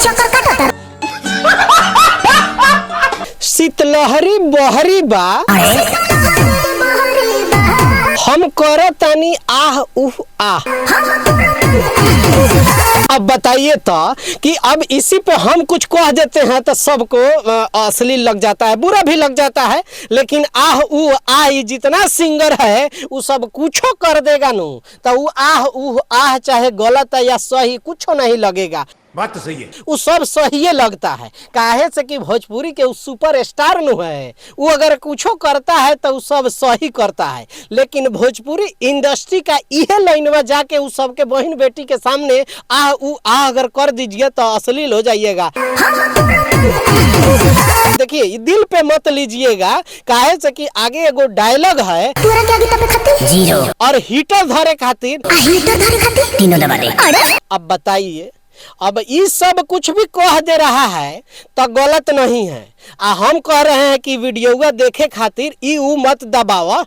चक्कर काटता। शीतलहरी बहरी बा हम करतानी आह उह आह। अब बताइए तो कि अब इसी पे हम कुछ कह देते हैं तो सबको अश्लील लग जाता है, बुरा भी लग जाता है। लेकिन आह उह आह जितना सिंगर है वो सब कुछो कर देगा नु, तो वो आह उह आह चाहे गलत है या सही कुछो नहीं लगेगा। बात तो सही है, वो सब सही लगता है। काहे से कि भोजपुरी के उस सुपर स्टार नु है, वो अगर कुछो करता है तो वो सब सही करता है। लेकिन भोजपुरी इंडस्ट्री का यह लाइनवा जाके उस सबके बहन बेटी के सामने आह उ आह अगर कर दीजिए तो अश्लील हो जाइएगा। देखिए दिल पे मत लीजिएगा, काहे से कि आगे एगो डायलॉग है पूरा क्या गीता पे खाती? जीरो। और हीटर धरे खातिर हीटर धरे खाती? तीनों दबा दे। अरे अब बताइए, अब ये सब कुछ भी कह दे रहा है तो गलत नहीं है। हम कह रहे हैं कि वीडियोवा देखे खातिर ई ऊ मत दबावा,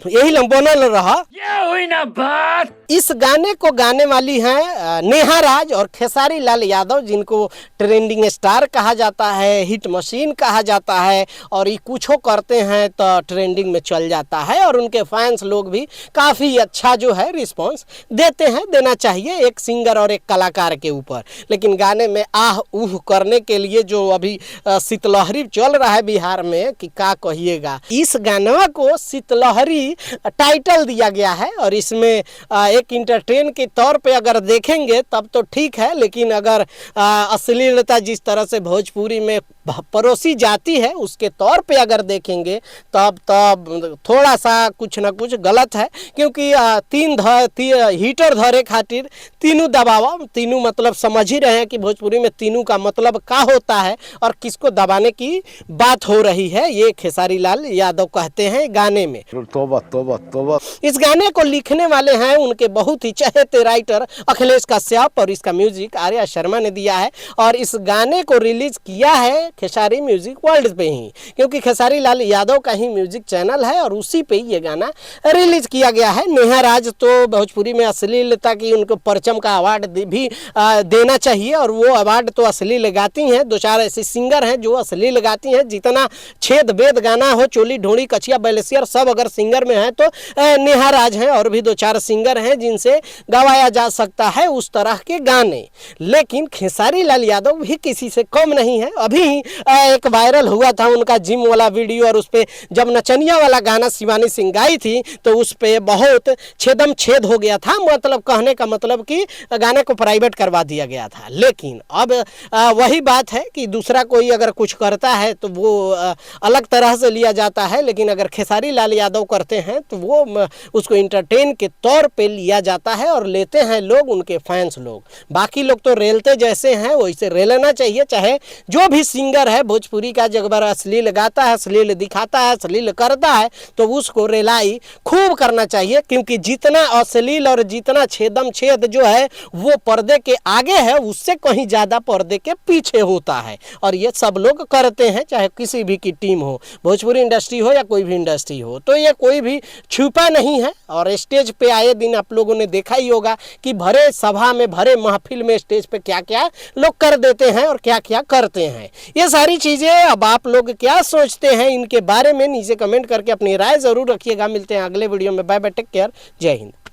यही बनल रहा। ये हुई ना बात। इस गाने को गाने वाली हैं नेहा राज और खेसारी लाल यादव, जिनको ट्रेंडिंग स्टार कहा जाता है, हिट मशीन कहा जाता है। और ये कुछो करते हैं तो ट्रेंडिंग में चल जाता है और उनके फैंस लोग भी काफ़ी अच्छा जो है रिस्पॉन्स देते हैं, देना चाहिए एक सिंगर और एक कलाकार के ऊपर। लेकिन गाने में आह उह करने के लिए जो अभी शीतलहरी चल रहा है बिहार में कि क्या कहिएगा, इस गानवा को शीतलहरी टाइटल दिया गया है। और इसमें एक इंटरटेन के तौर पे अगर देखेंगे तब तो ठीक है, लेकिन अगर अश्लीलता जिस तरह से भोजपुरी में परोसी जाती है उसके तौर पे अगर देखेंगे तब थोड़ा सा कुछ ना कुछ गलत है। क्योंकि हीटर धरे खातिर तीनों दबावा, तीनों मतलब समझ ही रहे हैं कि भोजपुरी में तीनों का मतलब क्या होता है और किसको दबाने की बात हो रही है, ये खेसारी लाल यादव कहते हैं गाने में। तौबा तौबा तौबा। इस गाने को लिखने वाले हैं उनके बहुत ही चहेते राइटर अखिलेश कश्यप और इसका म्यूजिक आर्या शर्मा ने दिया है। और इस गाने को रिलीज किया है खेसारी म्यूजिक वर्ल्ड पे ही, क्योंकि खेसारी लाल यादव का ही म्यूजिक चैनल है और उसी पे ही ये गाना रिलीज किया गया है। नेहा राज तो भोजपुरी में अश्लीलता की उनको परचम का अवार्ड भी देना चाहिए और वो अवार्ड तो अश्लील गाती हैं। दो चार ऐसे सिंगर हैं जो अश्लील गाती हैं, जितना छेद बेद गाना हो, चोली ढोड़ी कचिया बैलेसियर सब अगर सिंगर में है तो नेहा राज हैं और भी दो चार सिंगर हैं जिनसे गवाया जा सकता है उस तरह के गाने। लेकिन खेसारी लाल यादव भी किसी से कम नहीं है। अभी ही एक वायरल हुआ था उनका जिम वाला वीडियो और उस पे जब नचनिया वाला गाना शिवानी सिंह गाई थी तो उस पे बहुत छेदम छेद हो गया था, मतलब कहने का मतलब कि गाने को प्राइवेट करवा दिया गया था। लेकिन अब वही बात है कि दूसरा कोई अगर कुछ करता है तो वो अलग तरह से लिया जाता है, लेकिन अगर खेसारी लाल यादव करते हैं तो वो उसको इंटरटेन के तौर पे लिया जाता है और लेते हैं लोग, उनके फैंस लोग। बाकी लोग तो रेलते जैसे हैं वैसे रेलना चाहिए, चाहे जो भी सिंगर है भोजपुरी का जब अश्लील गाता है, अश्लील दिखाता है, अश्लील करता है तो उसको रेलाई खूब करना चाहिए। क्योंकि जितना अश्लील और जितना छेदम छेद जो है वो पर्दे के आगे है उससे कहीं ज़्यादा पर्दे के पीछे होता है और ये सब लोग करते हैं, चाहे किसी भी की टीम हो, भोजपुरी इंडस्ट्री हो या कोई भी इंडस्ट्री हो। तो ये कोई भी छुपा नहीं है। और स्टेज पे आए दिन आप लोगों ने देखा ही होगा कि भरे सभा में, भरे महफिल में स्टेज पे क्या क्या लोग कर देते हैं और क्या क्या करते हैं। ये सारी चीज़ें अब आप लोग क्या सोचते हैं इनके बारे में नीचे कमेंट करके अपनी राय ज़रूर रखिएगा। मिलते हैं अगले वीडियो में। बाय बाय, टेक केयर, जय हिंद।